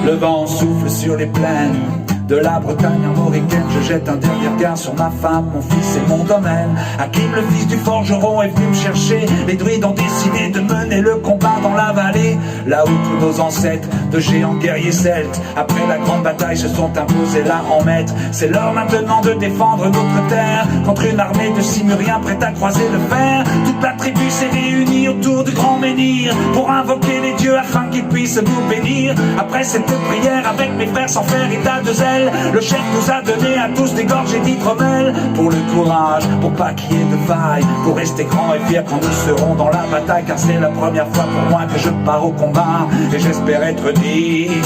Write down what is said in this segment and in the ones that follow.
Le vent souffle sur les plaines de la Bretagne armoricaine. Je jette un dernier regard sur ma femme, mon fils et mon domaine. Hakim, le fils du forgeron, est venu me chercher. Les druides ont décidé de mener le combat dans la vallée, là où tous nos ancêtres de géants guerriers celtes, après la grande bataille, se sont imposés là en maître. C'est l'heure maintenant de défendre notre terre contre une armée de Simuriens prête à croiser le fer. Toute la tribu s'est réunie autour du grand menhir pour invoquer les dieux afin qu'ils puissent nous bénir. Après cette prière avec mes frères sans faire état de zèle, le chef nous a donné à tous des gorges et d'hydromel. Pour le courage, pour pas qu'il y ait de faille, pour rester grand et fier quand nous serons dans la bataille. Car c'est la première fois pour moi que je pars au combat, et j'espère être digne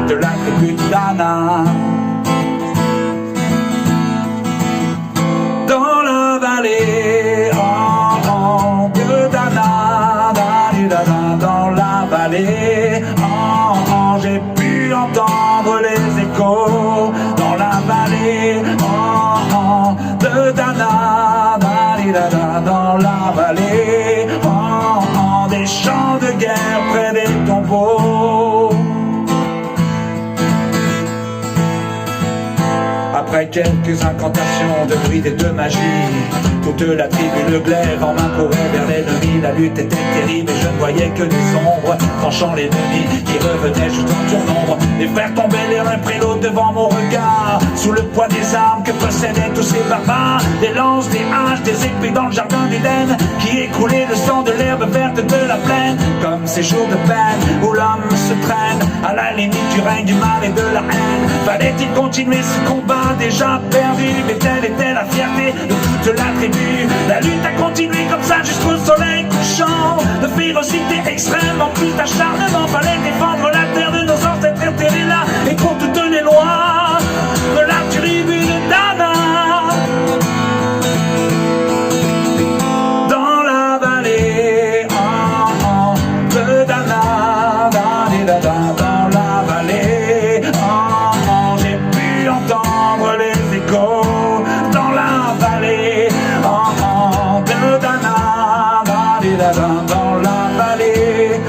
de la tribu de Dana. Dans la vallée, de Dana, dans la vallée, j'ai pu entendre les échos. Dans la vallée, de Dana, dans la vallée, des champs de guerre près des tombeaux. Après quelques incantations de druides et de magie, toute la tribu le glaive en main courait vers l'ennemi. La lutte était terrible et je ne voyais que des ombres tranchant l'ennemi qui revenait juste en tournombre. Les frères tombaient l'un après l'autre devant mon regard, sous le poids des armes que possédaient tous ces barbares. Des lances, des haches, des épées dans le jardin d'Éden, qui écoulaient le sang de l'herbe verte de la plaine. Comme ces jours de peine où l'homme se traîne à la limite du règne du mal et de la haine. Fallait-il continuer ce combat déjà perdu? Mais telle était la fierté de toute la tribu. La lutte a continué comme ça jusqu'au soleil couchant. De férocité extrême en plus d'acharnement, fallait défendre la terre de nos ancêtres enterrés là, et pour toutes les lois de la tribu de Dana. Dans la vallée, de Dana, dans la vallée, j'ai pu entendre les échos. Dans la vallée, de Dana, dans la vallée,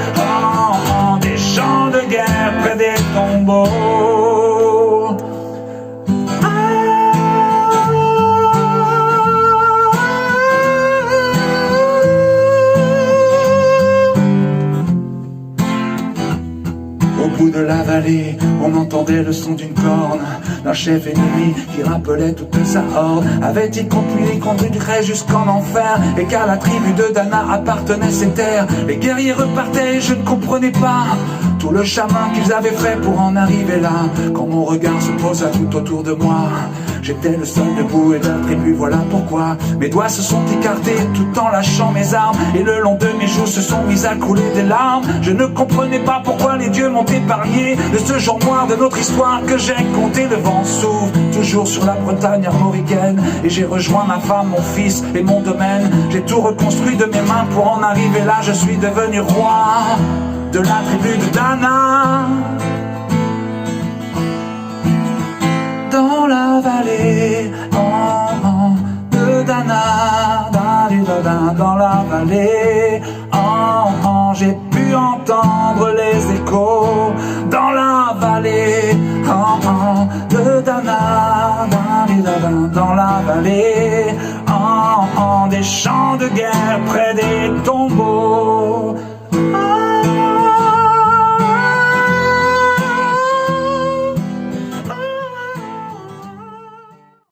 des champs de guerre près des tombeaux. Au bout de la vallée, on entendait le son d'une corne, d'un chef ennemi qui rappelait toute sa horde. Avait-il compris les conduirait jusqu'en enfer, et qu'à la tribu de Dana appartenaient ces terres? Les guerriers repartaient et je ne comprenais pas tout le chemin qu'ils avaient fait pour en arriver là. Quand mon regard se posa tout autour de moi, j'étais le seul debout et de la tribu, voilà pourquoi mes doigts se sont écartés tout en lâchant mes armes, et le long de mes joues se sont mis à couler des larmes. Je ne comprenais pas pourquoi les dieux m'ont épargné de ce jour noir de notre histoire que j'ai compté. Le vent souffle toujours sur la Bretagne armoricaine, et j'ai rejoint ma femme, mon fils et mon domaine. J'ai tout reconstruit de mes mains pour en arriver là. Je suis devenu roi de la tribu de Dana. Dans la vallée, de Dana, dans la vallée, j'ai pu entendre les échos. Dans la vallée, de Dana, dans la vallée, des champs de guerre près des